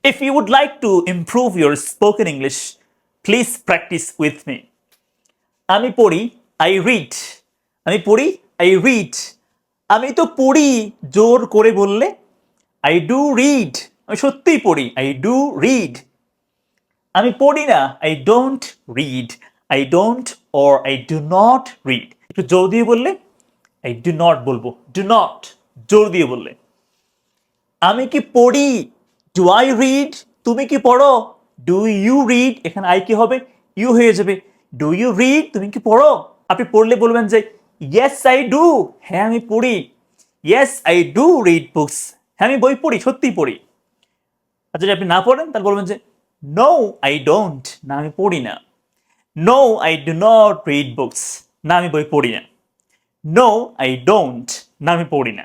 If you would like to improve your spoken English, please practice with me. আমি পড়ি, I read. আমি পড়ি, I read. আমি তো পড়ি জোর করে বললে I do read. আমি সত্যিই পড়ি, I do read. আমি পড়ি না, I don't read. I don't or I do not read. একটু জোর দিয়ে বললে I do not বলবো, do not জোর দিয়ে বললে। আমি কি পড়ি, do I read? তুমি কি পড়ো, do you read? এখানে I কি হবে, you হয়ে যাবে। do you read? তুমি কি পড়ো? আপনি পড়লে বলবেন যে yes I do, হ্যাঁ আমি পড়ি। yes I do read books, হ্যাঁ আমি বই পড়ি, সত্যিই পড়ি। আর যদি আপনি না পড়েন তাহলে বলবেন যে no I don't, না আমি পড়ি না। no I do not read books, না আমি বই পড়ি না। no I don't, না আমি পড়ি না।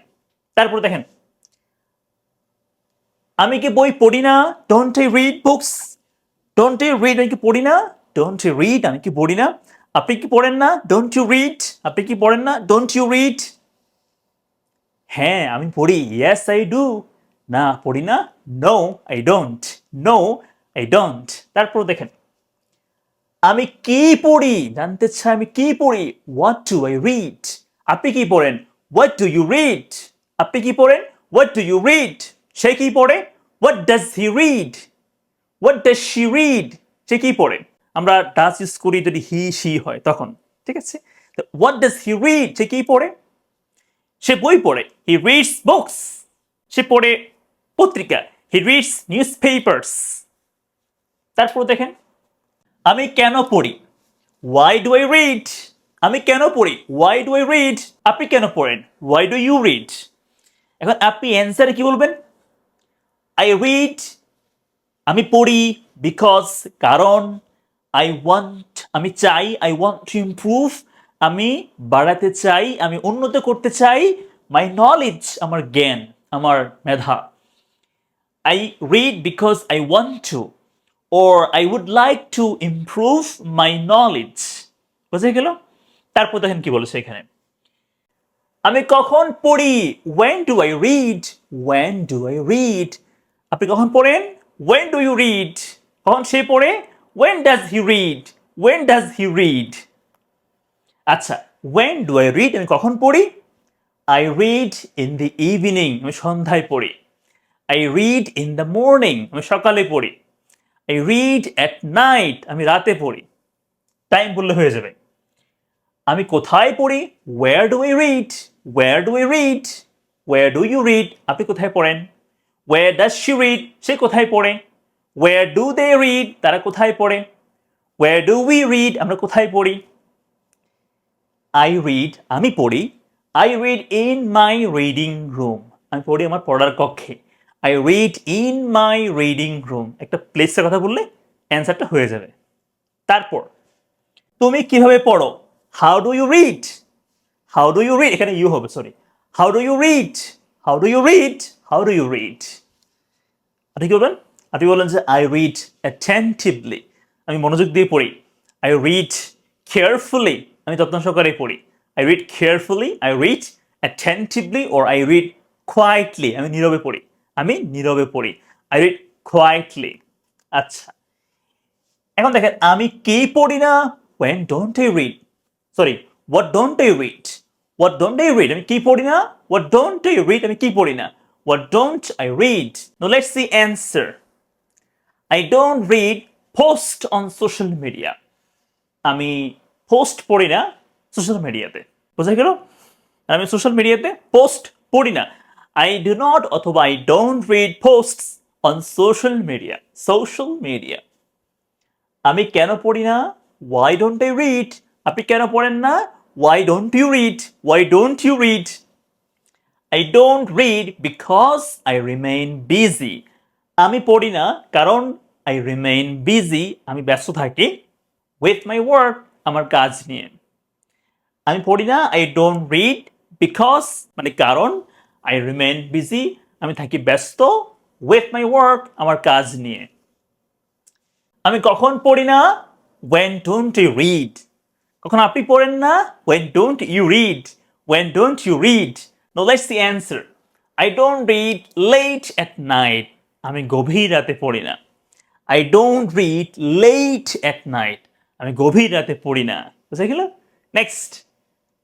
তারপর দেখেন আমি কি বই পড়ি না, don't I read books? don't I read আমি কি পড়ি না, don't I read আমি কি পড়ি না। আপনি কি পড়েন না, don't you read? আপনি কি পড়েন না, don't you read? হ্যাঁ আমি পড়ি, yes I do, না পড়ি না, no I don't, no I don't। তারপর দেখেন আমি কি পড়ি, জানতে চাই আমি কি পড়ি, what do I read? আপনি কি পড়েন, what do you read? আপনি কি পড়েন, what do you read? সে কি পড়ে, what does he read? what does she read? সে কি পড়ে। আমরা ডাস ইউজ করি যদি হি শি হয় তখন, ঠিক আছে। what does he read? সে কি পড়ে, সে বই পড়ে, he reads books। সে পড়ে পত্রিকা, he reads newspapers। তারপর দেখেন আমি কেন পড়ি, why do I read? আমি কেন পড়ি, why do I read? আপনি কেন পড়েন, why do you read? এখন আপনি অ্যান্সারে কি বলবেন, I read আমি পড়ি because কারণ, I want আমি চাই, I want to improve আমি বাড়াতে চাই, আমি উন্নত করতে চাই, my knowledge আমার জ্ঞান, আমার মেধা। I read because I want to or I would like to improve my knowledge। বুঝে গেল। তারপর দেখেন কি বলেছে এখানে, আমি কখন পড়ি, when do I read? when do I read? আপনি কখন পড়েন, when do you read? কখন সে পড়ে, when does he read? when does he read? আচ্ছা when do I read আমি কখন পড়ি, I read in the evening আমি সন্ধ্যায় পড়ি, I read in the morning আমি সকালে পড়ি, I read at night আমি রাতে পড়ি। টাইম বললে হয়ে যাবে। আমি কোথায় পড়ি, where do I read? where do I read? where do you read? আপনি কোথায় পড়েন, where does she read? সে কোথায় পড়ে, where do they read? তারা কোথায় পড়ে, where do we read? আমরা কোথায় পড়ি। I read আমি পড়ি, I read in my reading room আমি পড়ি আমার পড়ার কক্ষে, I read in my reading room। একটা প্লেসের কথা বললে অ্যান্সারটা হয়ে যাবে। তারপর তুমি কিভাবে পড়ো, how do you read? how do you read এখানে ইউ হবে, sorry, how do you read? how do you read? how do you read? আপনি কি বলবেন, আপনি বললেন যে I read attentively আমি মনোযোগ দিয়ে পড়ি, I read carefully আমি যত্ন সহকারে পড়ি, I read carefully, I read attentively or I read quietly আমি নীরবে পড়ি, আমি নীরবে পড়ি, I read quietly। আচ্ছা এখন দেখেন আমি কি পড়ি না, when don't I read? Sorry, what don't I read? what don't I read আমি কি পড়ি না, what don't I read আমি কি পড়ি না, what don't I read? Now let's see answer. I don't read post on social media আমি post পড়ি না সোশ্যাল মিডিয়াতে। বোঝা গেল, আমি সোশ্যাল মিডিয়াতে পোস্ট পড়ি না, I do not অথবা I don't read posts on social media। Social media. আমি কেন পড়ি না, why don't I read? আপনি কেন পড়েন না, why don't you read? why don't you read? I don't read because I remain busy আমি পড়ি না কারণ I remain busy আমি ব্যস্ত থাকি with my work আমার কাজ নিয়ে। আমি পড়ি না I don't read because মানে কারণ I remain busy আমি থাকি ব্যস্ত with my work আমার কাজ নিয়ে। আমি কখন পড়ি না, when don't you read? কখন আপনি পড়েন না, when don't you read? when don't you read? Now let's the answer. I don't read late at night আমি গভীর রাতে পড়ি না। I don't read late at night. আমি গভীর রাতে পড়ি না। বুঝা গেল? নেক্সট,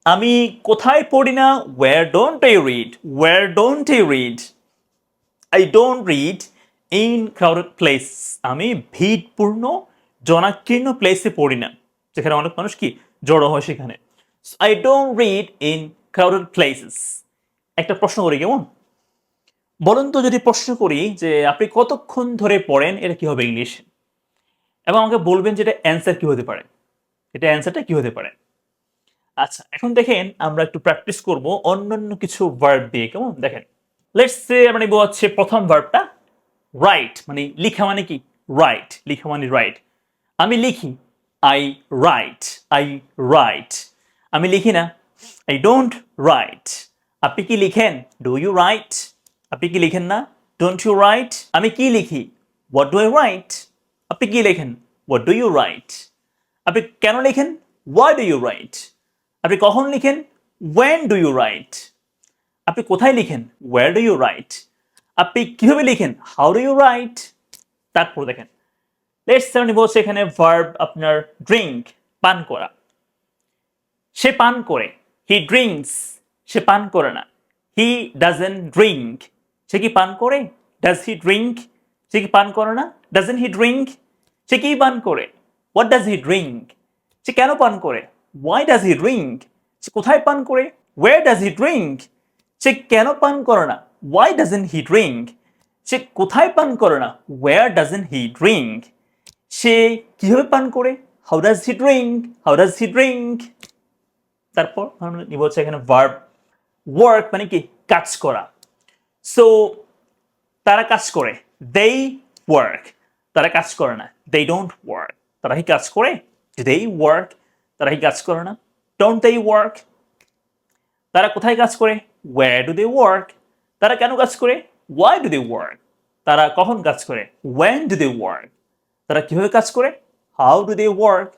আমি কোথায় পড়ি না? Where don't I read? Where don't I read? I don't read in crowded place. আমি ভিড়পূর্ণ জনাকীর্ণ প্লেসে পড়ি না, যেখানে অনেক মানুষ কি জড়ো হয় সেখানে। I don't read in crowded places. একটা প্রশ্ন করি, কেমন? বলুন তো, যদি প্রশ্ন করি যে আপনি কতক্ষণ ধরে পড়েন, এটা কি হবে ইংলিশ? এবং আমাকে বলবেন যে এটা অ্যান্সার কি হতে পারে, এটা অ্যান্সারটা কি হতে পারে। আচ্ছা, এখন দেখেন আমরা একটু প্র্যাকটিস করব অন্যান্য কিছু ভার্ব দিয়ে, কেমন? দেখেন, লেটস সে আমরা নিব হচ্ছে প্রথম ভার্বটা রাইট, মানে লিখা, মানে কি রাইট, লিখা মানে রাইট। আমি লিখি, আই রাইট, আই রাইট। আমি লিখি না, আই ডোন্ট রাইট। আপনি কি লিখেন? Do you write? আপনি কি লিখেন না? Don't you write? আমি কি লিখি? What do I write? আপনি কি লেখেন? What do you write? আপনি কেন লিখেন? Why do you write? আপনি কখন লিখেন? When do you write? আপনি কোথায় লিখেন? Where do you write? আপনি কিভাবে লিখেন? How do you write? তারপর দেখেন, লেটস সে নিব হচ্ছে এখানে ভার্ব আপনার ড্রিঙ্ক, পান করা। সে পান করে, হি ড্রিঙ্কস। সে পান করে না, হি ডাজেন্ট ড্রিঙ্ক। সে কি পান করে? Does he drink? সে কি পান করে না? Doesn't he drink? সে কি পান করে? What does he drink? সে কেন পান করে? Why does he drink? সে কোথায় পান করে? ওয়ের ডাজ হি ড্রিঙ্ক? সে কেন পান করে না? Why doesn't he drink? সে কোথায় পান করে না? Where doesn't he drink? সে কিভাবে পান করে? How does he drink? How does he drink? তারপর আমরা নিব হচ্ছে এখানে ভার্ব ওয়ার্ক, মানে কি কাজ করা। সো তারা কাজ করে, দেই ওয়ার্ক। তারা কাজ করে না, দে ডোন্ট ওয়ার্ক। তারা কি কাজ করে? দেই ওয়ার্ক। তারা কি কাজ করে না? Don't they work. তারা কোথায় কাজ করে? Where do they work. তারা কেন কাজ করে? Why do they work. তারা কখন কাজ করে? When do they work. তারা কিভাবে কাজ করে? How do they work.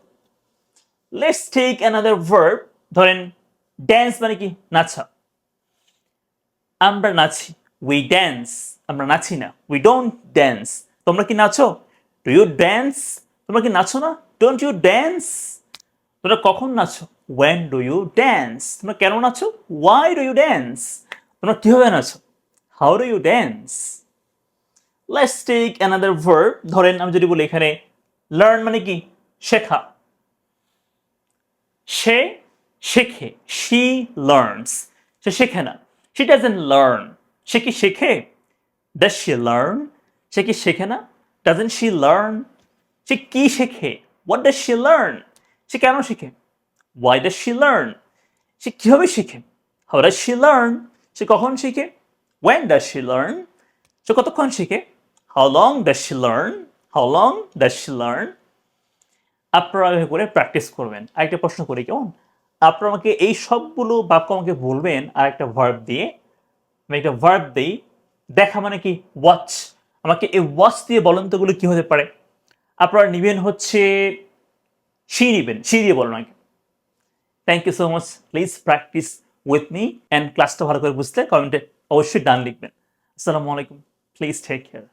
Let's take another verb. ধরেন ড্যান্স, মানে কি নাচা। আমরা নাচি, উই ড্যান্স। আমরা নাচি না, উই ডোন্ট ড্যান্স। তোমরা কি নাচো? Do you dance? তোমরা কি নাচো না? Don't you dance? তোমরা কখন নাচো? When do you dance? তোমরা কেন নাচো? Why do you dance? তোমরা কিভাবে নাচো? How do you dance? Let's take another verb. ধরেন আমি যদি বলি এখানে লার্ন, মানে কি শেখা। সে শেখে, শি লার্নস। সে শেখে না, শি ডাজেন্ট লার্ন। সে কি শেখে? Does she learn? সে কি শেখে না? Doesn't she learn? সে কি শেখে? What does she learn? সে কেন শেখে? Why does she learn? সে কিভাবে শিখে? How does she learn? সে কখন শিখে? When does she learn? সে কতক্ষণ শিখে? How long does she learn? How long does she learn? আপনারা এভাবে করে প্র্যাকটিস করবেন। আরেকটা প্রশ্ন করি, কেমন? আপনারা আমাকে এই সবগুলো বাক্য আমাকে বলবেন আর একটা ভার্ব দিয়ে। আমি একটা ভার্ব দিই, দেখা মানে কি ওয়াচ। আমাকে এই ওয়াচ দিয়ে বলেন তো এগুলো কি হতে পারে। আপনারা নিবেন হচ্ছে শি নিবেন, শি দিয়ে বলেন আমাকে। Thank you so much. Please practice with me and ক্লাসটা ভালো করে বুঝতে কমেন্টে অবশ্যই ডান লিখবেন। আসসালামু আলাইকুম। Please take care.